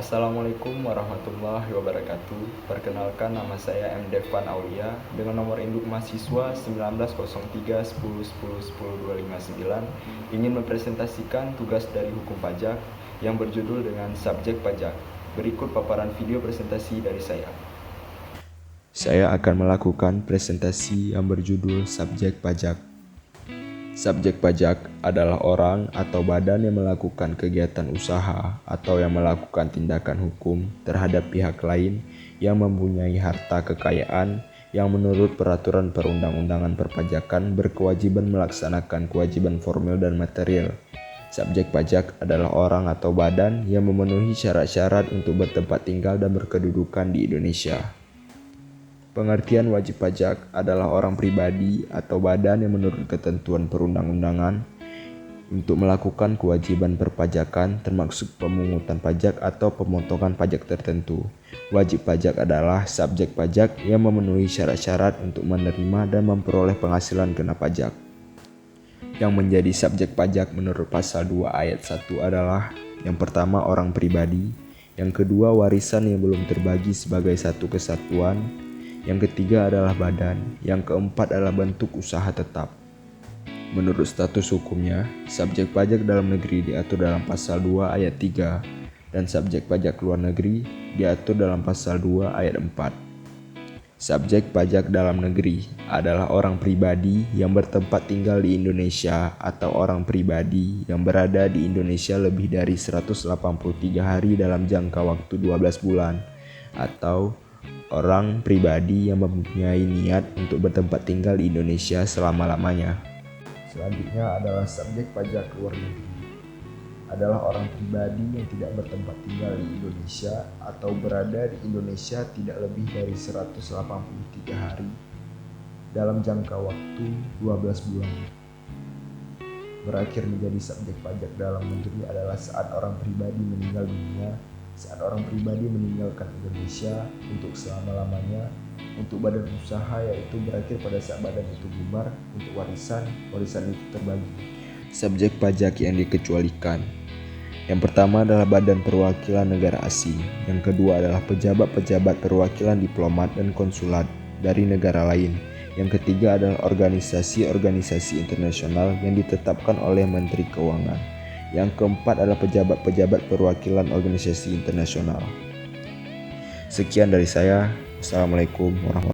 Assalamualaikum warahmatullahi wabarakatuh. Perkenalkan, nama saya M. Devan Aulia dengan nomor induk mahasiswa 1903 10 10 10 259 ingin mempresentasikan tugas dari hukum pajak yang berjudul dengan subjek pajak. Berikut paparan video presentasi dari saya. Saya akan melakukan presentasi yang berjudul subjek pajak. Subjek pajak adalah orang atau badan yang melakukan kegiatan usaha atau yang melakukan tindakan hukum terhadap pihak lain yang mempunyai harta kekayaan yang menurut peraturan perundang-undangan perpajakan berkewajiban melaksanakan kewajiban formil dan material. Subjek pajak adalah orang atau badan yang memenuhi syarat-syarat untuk bertempat tinggal dan berkedudukan di Indonesia. Pengertian wajib pajak adalah orang pribadi atau badan yang menurut ketentuan perundang-undangan untuk melakukan kewajiban perpajakan termasuk pemungutan pajak atau pemotongan pajak tertentu. Wajib pajak adalah subjek pajak yang memenuhi syarat-syarat untuk menerima dan memperoleh penghasilan kena pajak. Yang menjadi subjek pajak menurut pasal 2 ayat 1 adalah yang pertama orang pribadi, yang kedua warisan yang belum terbagi sebagai satu kesatuan, yang ketiga adalah badan, yang keempat adalah bentuk usaha tetap. Menurut status hukumnya, subjek pajak dalam negeri diatur dalam pasal 2 ayat 3 dan subjek pajak luar negeri diatur dalam pasal 2 ayat 4. Subjek pajak dalam negeri adalah orang pribadi yang bertempat tinggal di Indonesia atau orang pribadi yang berada di Indonesia lebih dari 183 hari dalam jangka waktu 12 bulan atau orang pribadi yang mempunyai niat untuk bertempat tinggal di Indonesia selama-lamanya. Selanjutnya adalah subjek pajak luar negeri. Adalah orang pribadi yang tidak bertempat tinggal di Indonesia atau berada di Indonesia tidak lebih dari 183 hari dalam jangka waktu 12 bulan. Berakhir menjadi subjek pajak dalam negeri adalah saat orang pribadi meninggal dunia, saat orang pribadi meninggalkan Indonesia untuk selama-lamanya, untuk badan usaha yaitu berakhir pada saat badan itu bubar, untuk warisan itu terbagi. Subjek pajak yang dikecualikan. Yang pertama adalah badan perwakilan negara asing, yang kedua adalah pejabat-pejabat perwakilan diplomat dan konsulat dari negara lain, yang ketiga adalah organisasi-organisasi internasional yang ditetapkan oleh Menteri Keuangan. Yang keempat adalah pejabat-pejabat perwakilan organisasi internasional. Sekian dari saya. Wassalamualaikum warahmatullahi wabarakatuh.